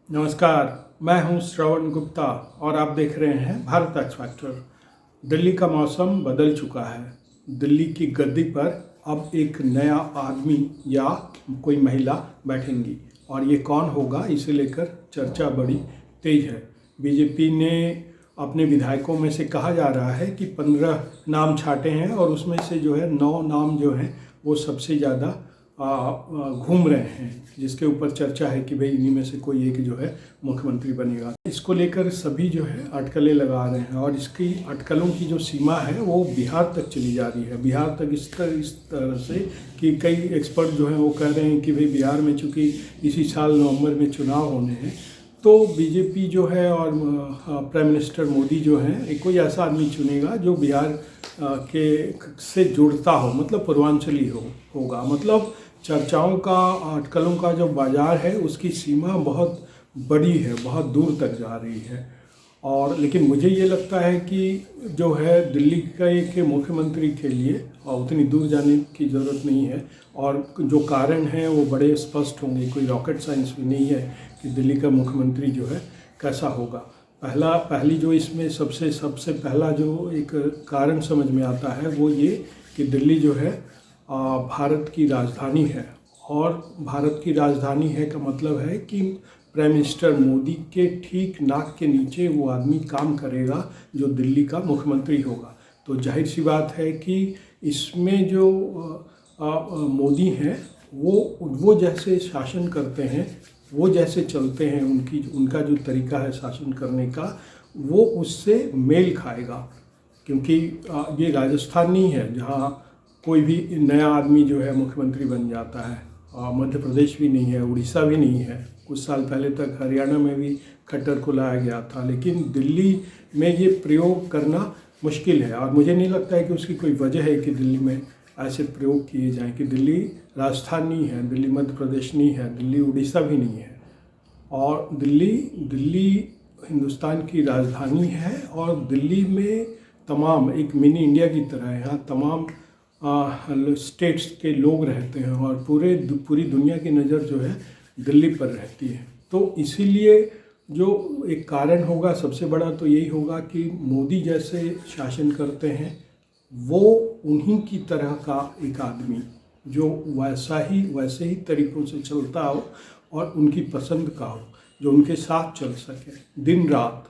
नमस्कार, मैं हूं श्रवण गुप्ता और आप देख रहे हैं भारत एक्स फैक्टर। दिल्ली का मौसम बदल चुका है। दिल्ली की गद्दी पर अब एक नया आदमी या कोई महिला बैठेंगी और ये कौन होगा, इसे लेकर चर्चा बड़ी तेज है। बीजेपी ने अपने विधायकों में से कहा जा रहा है कि 15 नाम छाटे हैं और उसमें से जो है 9 नाम जो हैं वो सबसे ज़्यादा घूम रहे हैं, जिसके ऊपर चर्चा है कि भाई इन्हीं में से कोई एक जो है मुख्यमंत्री बनेगा। इसको लेकर सभी जो है अटकलें लगा रहे हैं और इसकी अटकलों की जो सीमा है वो बिहार तक चली जा रही है। बिहार तक इस तरह से कि कई एक्सपर्ट जो हैं वो कह रहे हैं कि भाई बिहार में चूँकि इसी साल नवंबर में चुनाव होने हैं तो बीजेपी जो है और प्राइम मिनिस्टर मोदी जो हैं कोई ऐसा आदमी चुनेगा जो बिहार के से जुड़ता हो, मतलब पूर्वांचली होगा। मतलब चर्चाओं का, अटकलों का जो बाज़ार है उसकी सीमा बहुत बड़ी है, बहुत दूर तक जा रही है। और लेकिन मुझे ये लगता है कि जो है दिल्ली के मुख्यमंत्री के लिए उतनी दूर जाने की ज़रूरत नहीं है और जो कारण हैं वो बड़े स्पष्ट होंगे। कोई रॉकेट साइंस भी नहीं है कि दिल्ली का मुख्यमंत्री जो है कैसा होगा। पहली जो इसमें सबसे पहला जो एक कारण समझ में आता है वो ये कि दिल्ली जो है भारत की राजधानी है और भारत की राजधानी है का मतलब है कि प्राइम मिनिस्टर मोदी के ठीक नाक के नीचे वो आदमी काम करेगा जो दिल्ली का मुख्यमंत्री होगा। तो जाहिर सी बात है कि इसमें जो मोदी हैं वो जैसे शासन करते हैं, वो जैसे चलते हैं, उनका जो तरीका है शासन करने का वो उससे मेल खाएगा। क्योंकि ये राजस्थान नहीं है जहाँ कोई भी नया आदमी जो है मुख्यमंत्री बन जाता है। मध्य प्रदेश भी नहीं है, उड़ीसा भी नहीं है। कुछ साल पहले तक हरियाणा में भी खट्टर को लाया गया था, लेकिन दिल्ली में ये प्रयोग करना मुश्किल है और मुझे नहीं लगता है कि उसकी कोई वजह है कि दिल्ली में ऐसे प्रयोग किए जाएं। कि दिल्ली राजस्थान नहीं है, दिल्ली मध्य प्रदेश नहीं है, दिल्ली उड़ीसा भी नहीं है और दिल्ली हिंदुस्तान की राजधानी है और दिल्ली में तमाम, एक मिनी इंडिया की तरह है, यहाँ तमाम स्टेट्स के लोग रहते हैं और पूरी दुनिया की नज़र जो है दिल्ली पर रहती है। तो इसीलिए जो एक कारण होगा सबसे बड़ा तो यही होगा कि मोदी जैसे शासन करते हैं वो उन्हीं की तरह का एक आदमी जो वैसे ही तरीक़ों से चलता हो और उनकी पसंद का हो, जो उनके साथ चल सके दिन रात।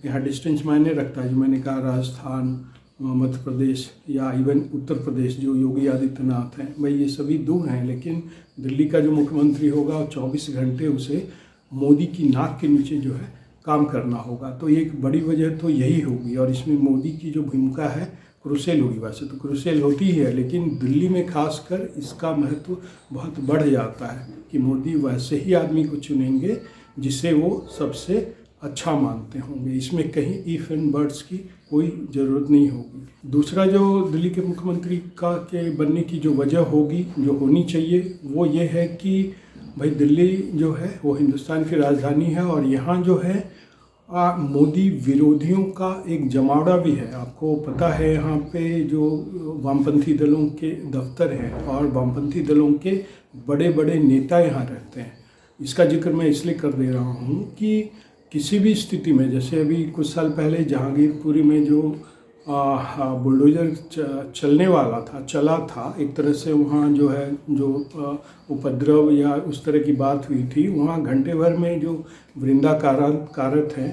यहाँ डिस्टेंस मायने रखता है। जो मैंने कहा राजस्थान, मध्य प्रदेश या इवन उत्तर प्रदेश जो योगी आदित्यनाथ हैं, भाई ये सभी दूर हैं, लेकिन दिल्ली का जो मुख्यमंत्री होगा 24 घंटे उसे मोदी की नाक के नीचे जो है काम करना होगा। तो एक बड़ी वजह तो यही होगी और इसमें मोदी की जो भूमिका है क्रुशियल होगी। वैसे तो क्रुशियल होती ही है, लेकिन दिल्ली में खासकर इसका महत्व बहुत बढ़ जाता है कि मोदी वैसे ही आदमी को चुनेंगे जिसे वो सबसे अच्छा मानते होंगे। इसमें कहीं इफ एंड बट्स की कोई ज़रूरत नहीं होगी। दूसरा जो दिल्ली के मुख्यमंत्री के बनने की जो वजह होगी, जो होनी चाहिए, वो ये है कि भाई दिल्ली जो है वो हिंदुस्तान की राजधानी है और यहाँ जो है मोदी विरोधियों का एक जमावड़ा भी है। आपको पता है यहाँ पे जो वामपंथी दलों के दफ्तर हैं और वामपंथी दलों के बड़े बड़े नेता यहाँ रहते हैं। इसका जिक्र मैं इसलिए कर दे रहा हूँ कि किसी भी स्थिति में, जैसे अभी कुछ साल पहले जहांगीरपुरी में जो बुलडोज़र चला था एक तरह से, वहाँ जो है जो उपद्रव या उस तरह की बात हुई थी, वहाँ घंटे भर में जो वृंदा कारत हैं,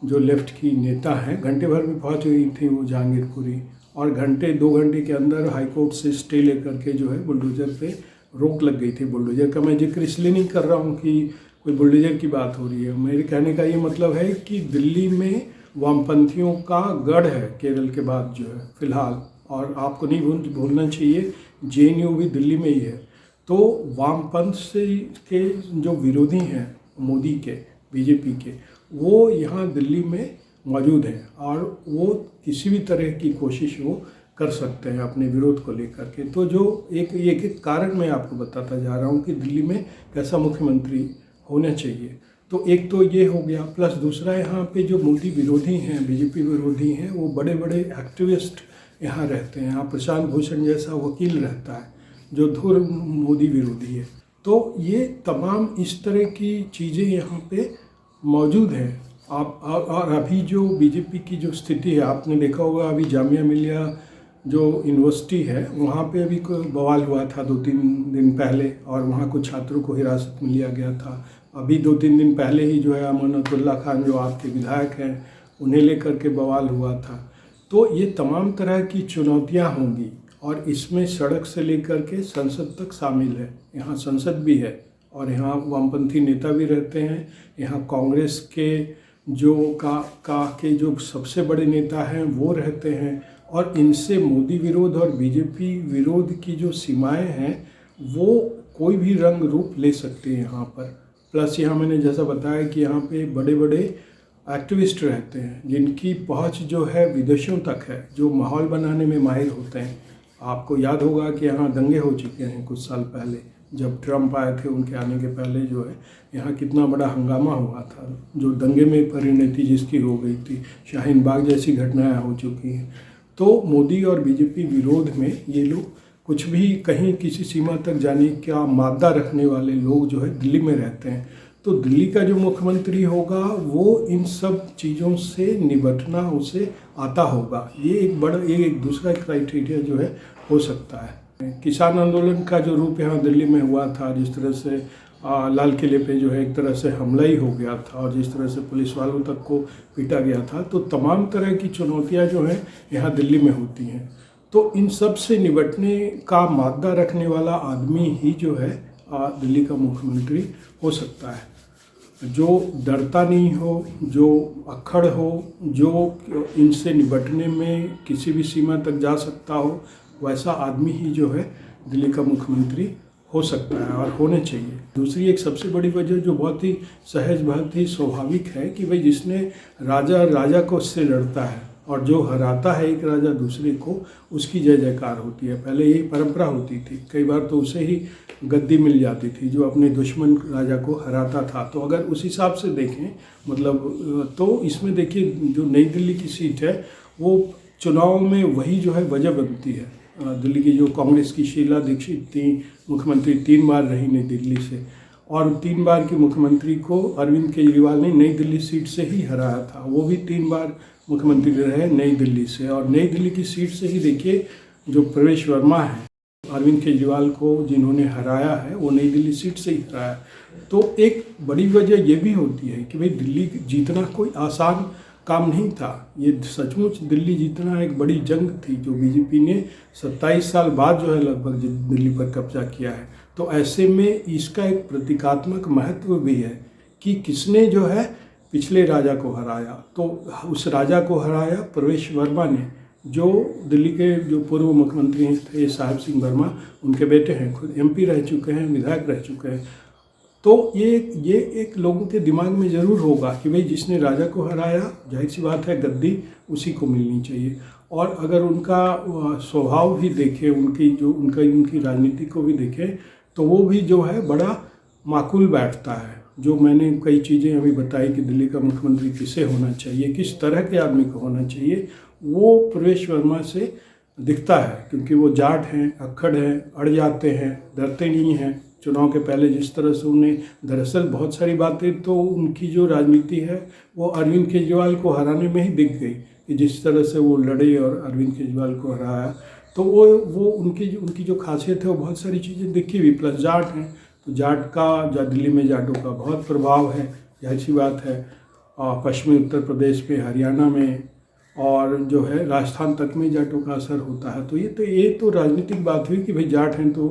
जो लेफ्ट की नेता हैं, घंटे भर में पहुँच गई थी वो जहांगीरपुरी और 2 घंटे के अंदर हाईकोर्ट से स्टे लेकर के जो है बुलडोज़र पे रोक लग गई थी। बुलडोज़र का मैं जिक्र इसलिए नहीं कर रहा हूँ कि कोई बुलडोज़र की बात हो रही है। मेरे कहने का ये मतलब है कि दिल्ली में वामपंथियों का गढ़ है केरल के बाद जो है फ़िलहाल, और आपको नहीं भूलना चाहिए जेएनयू भी दिल्ली में ही है। तो वामपंथ के जो विरोधी हैं मोदी के, बीजेपी के, वो यहाँ दिल्ली में मौजूद हैं और वो किसी भी तरह की कोशिश वो कर सकते हैं अपने विरोध को लेकर के। तो जो एक कारण मैं आपको बताता जा रहा हूँ कि दिल्ली में कैसा मुख्यमंत्री होना चाहिए। तो एक तो ये हो गया, प्लस दूसरा यहाँ पे जो मोदी विरोधी हैं, बीजेपी विरोधी हैं, वो बड़े बड़े एक्टिविस्ट यहाँ रहते हैं। यहाँ प्रशांत भूषण जैसा वकील रहता है जो धुर मोदी विरोधी है। तो ये तमाम इस तरह की चीज़ें यहाँ पे मौजूद है। आप और अभी जो बीजेपी की जो स्थिति है, आपने देखा होगा अभी जामिया मिलिया जो यूनिवर्सिटी है वहाँ पे अभी कोई बवाल हुआ था 2-3 दिन पहले, और वहाँ कुछ छात्रों को हिरासत में लिया गया था। अभी 2-3 दिन पहले ही जो है अमानतुल्लाह खान जो आपके विधायक हैं उन्हें लेकर के बवाल हुआ था। तो ये तमाम तरह की चुनौतियाँ होंगी, और इसमें सड़क से लेकर के संसद तक शामिल है। यहाँ संसद भी है और यहाँ वामपंथी नेता भी रहते हैं। यहाँ कांग्रेस के जो के जो सबसे बड़े नेता हैं वो रहते हैं, और इनसे मोदी विरोध और बीजेपी विरोध की जो सीमाएं हैं वो कोई भी रंग रूप ले सकते हैं यहाँ पर। प्लस यहाँ मैंने जैसा बताया कि यहाँ पे बड़े बड़े एक्टिविस्ट रहते हैं जिनकी पहुँच जो है विदेशों तक है, जो माहौल बनाने में माहिर होते हैं। आपको याद होगा कि यहाँ दंगे हो चुके हैं कुछ साल पहले, जब ट्रम्प आए थे उनके आने के पहले जो है यहाँ कितना बड़ा हंगामा हुआ था, जो दंगे में परिणति जिसकी हो गई थी। शाहीन बाग जैसी घटनाएं हो चुकी हैं। तो मोदी और बीजेपी विरोध में ये लोग कुछ भी कहीं किसी सीमा तक जाने का मादा रखने वाले लोग जो है दिल्ली में रहते हैं। तो दिल्ली का जो मुख्यमंत्री होगा वो इन सब चीज़ों से निपटना उसे आता होगा। ये एक दूसरा क्राइटेरिया जो है हो सकता है। किसान आंदोलन का जो रूप यहाँ दिल्ली में हुआ था, जिस तरह से लाल किले पे जो है एक तरह से हमला ही हो गया था, और जिस तरह से पुलिस वालों तक को पीटा गया था, तो तमाम तरह की चुनौतियाँ जो हैं यहाँ दिल्ली में होती हैं। तो इन सब से निपटने का मादा रखने वाला आदमी ही जो है दिल्ली का मुख्यमंत्री हो सकता है, जो डरता नहीं हो, जो अक्खड़ हो, जो इनसे निपटने में किसी भी सीमा तक जा सकता हो, वैसा आदमी ही जो है दिल्ली का मुख्यमंत्री हो सकता है और होने चाहिए। दूसरी एक सबसे बड़ी वजह जो बहुत ही सहज, बहुत ही स्वाभाविक है कि भाई जिसने राजा को उससे लड़ता है और जो हराता है एक राजा दूसरे को, उसकी जय जयकार होती है। पहले यही परंपरा होती थी, कई बार तो उसे ही गद्दी मिल जाती थी जो अपने दुश्मन राजा को हराता था। तो अगर उस हिसाब से देखें मतलब, तो इसमें देखिए जो नई दिल्ली की सीट है वो चुनाव में वही जो है वजह बनती है। दिल्ली की जो कांग्रेस की शीला दीक्षित थी, मुख्यमंत्री 3 बार रही नई दिल्ली से, और 3 बार की मुख्यमंत्री को अरविंद केजरीवाल ने नई दिल्ली सीट से ही हराया था। वो भी 3 बार मुख्यमंत्री रहे नई दिल्ली से, और नई दिल्ली की सीट से ही देखिए जो प्रवेश वर्मा है, अरविंद केजरीवाल को जिन्होंने हराया है वो नई दिल्ली सीट से ही हराया। तो एक बड़ी वजह ये भी होती है कि भाई दिल्ली जीतना कोई आसान काम नहीं था। ये सचमुच दिल्ली जीतना एक बड़ी जंग थी जो बीजेपी ने 27 साल बाद जो है लगभग दिल्ली पर कब्जा किया है। तो ऐसे में इसका एक प्रतीकात्मक महत्व भी है कि किसने जो है पिछले राजा को हराया। तो उस राजा को हराया प्रवेश वर्मा ने, जो दिल्ली के जो पूर्व मुख्यमंत्री थे साहिब सिंह वर्मा, उनके बेटे हैं, खुद MP रह चुके हैं, विधायक रह चुके हैं। तो ये एक लोगों के दिमाग में ज़रूर होगा कि भाई जिसने राजा को हराया, जाहिर सी बात है गद्दी उसी को मिलनी चाहिए। और अगर उनका स्वभाव भी देखें, उनकी राजनीति को भी देखें, तो वो भी जो है बड़ा माकूल बैठता है। जो मैंने कई चीज़ें अभी बताई कि दिल्ली का मुख्यमंत्री किसे होना चाहिए, किस तरह के आदमी को होना चाहिए, वो प्रवेश वर्मा से दिखता है। क्योंकि वो जाट हैं, अक्खड़ हैं, अड़ जाते हैं, डरते नहीं हैं। चुनाव के पहले जिस तरह से उन्हें दरअसल बहुत सारी बातें तो उनकी जो राजनीति है वो अरविंद केजरीवाल को हराने में ही दिख गई कि जिस तरह से वो लड़े और अरविंद केजरीवाल को हराया। तो वो उनकी जो खासियत है वो बहुत सारी चीज़ें दिखी भी। प्लस जाट हैं, तो दिल्ली में जाटों का बहुत प्रभाव है, जाहिर सी बात है। पश्चिमी उत्तर प्रदेश में, हरियाणा में और जो है राजस्थान तक में जाटों का असर होता है। तो ये तो राजनीतिक बात हुई कि भाई जाट हैं तो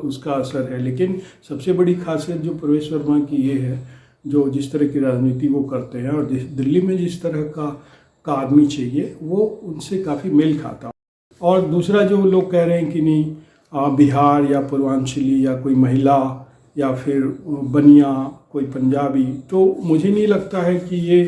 उसका असर है। लेकिन सबसे बड़ी खासियत जो प्रवेश वर्मा की ये है, जो जिस तरह की राजनीति वो करते हैं और दिल्ली में जिस तरह का आदमी चाहिए वो उनसे काफ़ी मेल खाता। और दूसरा जो लोग कह रहे हैं कि नहीं बिहार या पूर्वांचली या कोई महिला या फिर बनिया कोई पंजाबी, तो मुझे नहीं लगता है कि ये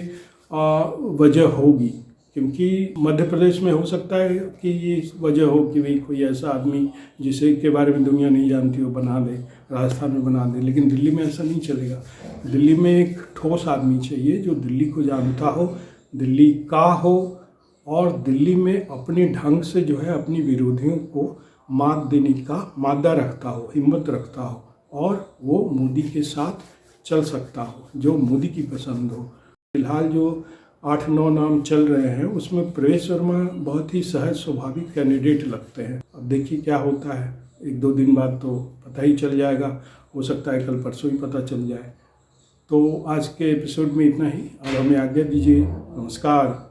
वजह होगी। क्योंकि मध्य प्रदेश में हो सकता है कि ये वजह हो कि भाई कोई ऐसा आदमी जिसे के बारे में दुनिया नहीं जानती हो बना दे, राजस्थान में बना दे। लेकिन दिल्ली में ऐसा नहीं चलेगा। दिल्ली में एक ठोस आदमी चाहिए जो दिल्ली को जानता हो, दिल्ली का हो, और दिल्ली में अपने ढंग से जो है अपनी विरोधियों को मात देने का मादा रखता हो, हिम्मत रखता हो, और वो मोदी के साथ चल सकता हो, जो मोदी की पसंद हो। फिलहाल जो 8-9 नाम चल रहे हैं उसमें प्रवेश वर्मा बहुत ही सहज स्वाभाविक कैंडिडेट लगते हैं। अब देखिए क्या होता है, 1-2 दिन बाद तो पता ही चल जाएगा, हो सकता है कल परसों ही पता चल जाए। तो आज के एपिसोड में इतना ही, और हमें आज्ञा दीजिए। नमस्कार।